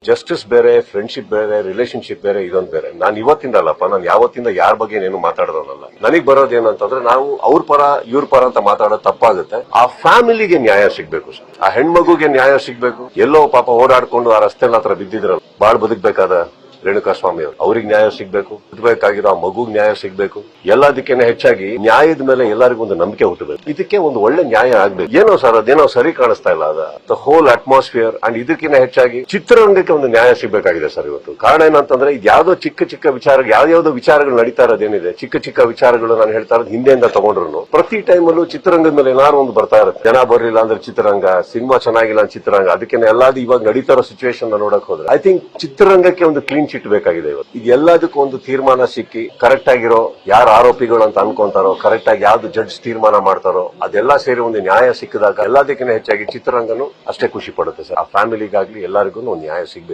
Justice ಬೇರೆ, friendship ಬೇರೆ, relationship ಬೇರೆ, ಇದೊಂದು ಬೇರೆ. ನಾನು ಇವತ್ತಿಂದ ಅಲ್ಲಪ್ಪ, ನಾನು ಯಾವತ್ತಿಂದ ಯಾರ ಬಗ್ಗೆ ಏನು ಮಾತಾಡೋನಲ್ಲ. ನನಗ್ ಬರೋದೇನಂತಂದ್ರೆ, ನಾವು ಅವ್ರ ಪರ ಇವ್ರ ಪರ ಅಂತ ಮಾತಾಡೋದು ತಪ್ಪಾಗುತ್ತೆ. ಆ ಫ್ಯಾಮಿಲಿಗೆ ನ್ಯಾಯ ಸಿಗ್ಬೇಕು ಸರ್, ಆ ಹೆಣ್ಮಗುಗೆ ನ್ಯಾಯ ಸಿಗ್ಬೇಕು. ಎಲ್ಲೋ ಪಾಪ ಓಡಾಡ್ಕೊಂಡು ಆ ರಸ್ತೆ ಹತ್ರ ಬಿದ್ದಿದ್ರಲ್ಲ, ಬಾಳ್ ಬದುಕಬೇಕಾದ ರೇಣುಕಾಸ್ವಾಮಿ ಅವರು, ಅವ್ರಿಗೆ ನ್ಯಾಯ ಸಿಗ್ಬೇಕು. ಬದುಕಬೇಕಾಗಿರೋ ಆ ಮಗುಗ್ ನ್ಯಾಯ ಸಿಗ್ಬೇಕು. ಎಲ್ಲದಕ್ಕಿಂತ ಹೆಚ್ಚಾಗಿ ನ್ಯಾಯದ ಮೇಲೆ ಎಲ್ಲರಿಗೂ ಒಂದು ನಂಬಿಕೆ ಹುಟ್ಟಬೇಕು. ಇದಕ್ಕೆ ಒಂದು ಒಳ್ಳೆ ನ್ಯಾಯ ಆಗ್ಬೇಕು. ಏನೋ ಸರ್ ಅದೇನೋ ಸರಿ ಕಾಣಿಸ್ತಾ ಇಲ್ಲ ದ ಹೋಲ್ ಅಟ್ಮಾಸ್ಫಿಯರ್. ಅಂಡ್ ಇದಕ್ಕಿಂತ ಹೆಚ್ಚಾಗಿ ಚಿತ್ರರಂಗಕ್ಕೆ ಒಂದು ನ್ಯಾಯ ಸಿಗ್ಬೇಕಾಗಿದೆ ಸರ್ ಇವತ್ತು. ಕಾರಣ ಏನಂತಂದ್ರೆ, ಇದು ಯಾವ್ದೋ ಚಿಕ್ಕ ಚಿಕ್ಕ ವಿಚಾರ, ಯಾವ್ಯಾವ್ದೋ ವಿಚಾರಗಳು ನಡೀತಾ ಇರೋದೇನಿದೆ, ಚಿಕ್ಕ ಚಿಕ್ಕ ವಿಚಾರಗಳು ನಾನು ಹೇಳ್ತಾ ಇರೋದು ಹಿಂದೆಯಿಂದ ತಗೊಂಡ್ರು ಪ್ರತಿ ಟೈಮಲ್ಲೂ ಚಿತ್ರರಂಗದ ಮೇಲೆ ಏನಾದ್ರು ಒಂದು ಬರ್ತಾ ಇರುತ್ತೆ. ಜನ ಬರ್ಲಿಲ್ಲ ಅಂದ್ರೆ ಚಿತ್ರರಂಗ, ಸಿನಿಮಾ ಚೆನ್ನಾಗಿಲ್ಲ ಅಂದ್ರೆ ಚಿತ್ರರಂಗ, ಅದಕ್ಕೆ ಎಲ್ಲಾದ್ರೂ ಇವಾಗ ನಡೀತಾ ಇರೋ ಸಿಚುವೇಶನ್ ನೋಡಕ್ ಹೋದ್ರೆ ಐ ಥಿಂಕ್ ಚಿತ್ರರಂಗಕ್ಕೆ ಒಂದು ಕ್ಲೀನ್ ಚಿಟ್ ಬೇಕಾಗಿದೆ ಇವತ್ತು. ಇದು ಎಲ್ಲದಕ್ಕೂ ಒಂದು ತೀರ್ಮಾನ ಸಿಕ್ಕಿ ಕರೆಕ್ಟ್ ಆಗಿರೋ, ಯಾರು ಆರೋಪಿಗಳು ಅಂತ ಅನ್ಕೊಂತಾರೋ, ಕರೆಕ್ಟ್ ಆಗಿ ಯಾವ್ದು ಜಡ್ಜ್ ತೀರ್ಮಾನ ಮಾಡ್ತಾರೋ, ಅದೆಲ್ಲ ಸೇರಿ ಒಂದು ನ್ಯಾಯ ಸಿಕ್ಕಿದಾಗ ಎಲ್ಲದಕ್ಕಿಂತ ಹೆಚ್ಚಾಗಿ ಚಿತ್ರರಂಗನು ಅಷ್ಟೇ ಖುಷಿ ಪಡುತ್ತೆ ಸರ್. ಆ ಫ್ಯಾಮಿಲಿಗಾಗ್ಲಿ ಎಲ್ಲರಿಗೂ ಒಂದು ನ್ಯಾಯ ಸಿಗ್ಬೇಕು.